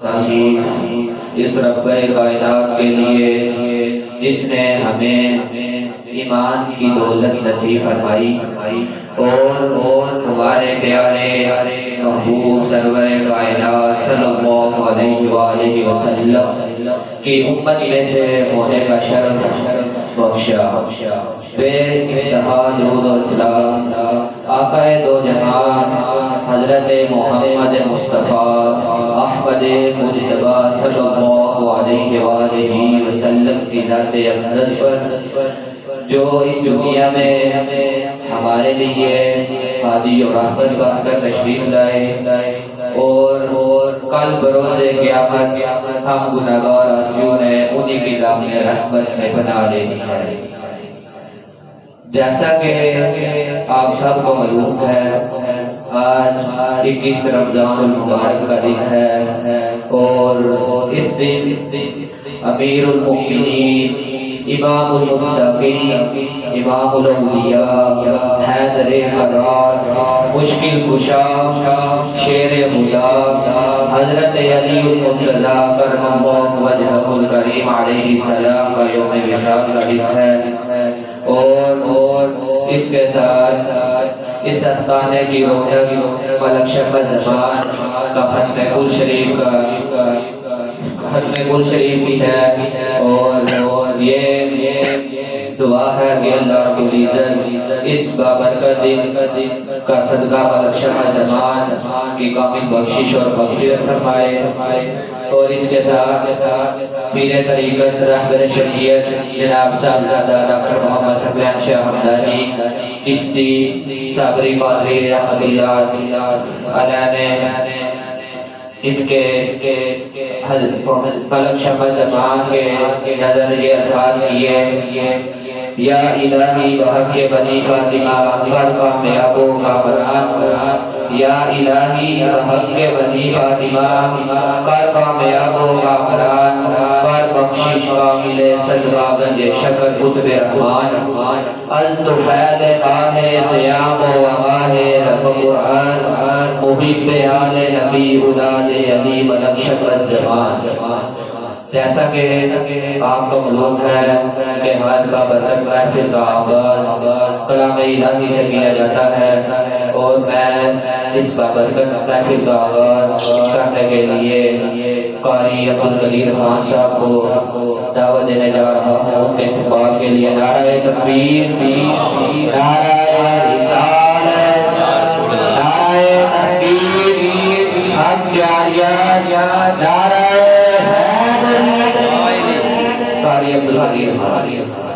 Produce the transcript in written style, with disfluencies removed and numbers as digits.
اس رب کائنات کے لیے جس نے ہمیں ایمان کی دولت نصیب فرمائی اور ہمارے پیارے محبوب سرور کائنات صلی اللہ علیہ وآلہ وسلم کی امت میں سے ہونے کا شرف بخشا۔ بے انتہا درود و سلام آقا دو جہان حضرت محمد مصطفیٰ احمد مجتبی صلی اللہ علیہ وآلہ وسلم کی ذات اقدس پر جو اس دنیا میں ہمارے لیے ہادی اور رحمت بن کر تشریف لائے اور کل بروز قیامت ہم گناہگار عاصیوں نے انہی کی دامن رحمت میں بنا لینی ہے۔ جیسا کہ آپ سب کو معلوم ہے آج 21 رمضان المبارک کا دن ہے اور اس دن امیر المؤمنین امام المتقین امام الاولیاء حیدر قرار مشکل کشا شیر خدا حضرت علی المرتضی کرم اللہ وجہہ الکریم علیہ السلام کا یوم وصال کا دن ہے اور اس کے ساتھ اس استانے کی رونق ملک شمع زمان کا ختم کل شریف بھی ہے اور یہ دعا ہے کہ اللہ رب العزت اس بابرکت دن کا صدقہ ملک شمع زمان کی کامل بخشش اور مغفرت فرمائے اور اس کے ساتھ پیر طریقت رہبر شریعت جناب صاحبزادہ ڈاکٹر محمد سفیان شاہ حمدانی چشتی صابری قادری رحمت اللہ علیہ نے ان کے فلک شمع زمان کے نظر یہ الفاظ کیے یا الہی بحق بنی فاطمہ ہر کامیاب و کامران یا الہی بحق بنی فاطمہ ہر کامیاب و کامران پر بخشش کامل صدقہ گنج شکر قطب رحمان از تو فیض آہ سیام و آہ رب قرآن محب آل نبی اولاد علی ملک شمع زمان۔ جیسا کہ آپ کو معلوم ہے کہ ہر کا برکت محفل کا آغاز کلام الہی سے کیا جاتا ہے اور میں اس بابرکت محفل کا آغاز کرنے کے لیے قاری عبدالقدیر خان صاحب کو دعوت دینے جا رہا ہوں ان کے استقبال کے لیے نعرہ تکبیر نعرہ رسالت نعرہ تکبیر حق جاریہ نعرہ قاری عبدالقدیر خان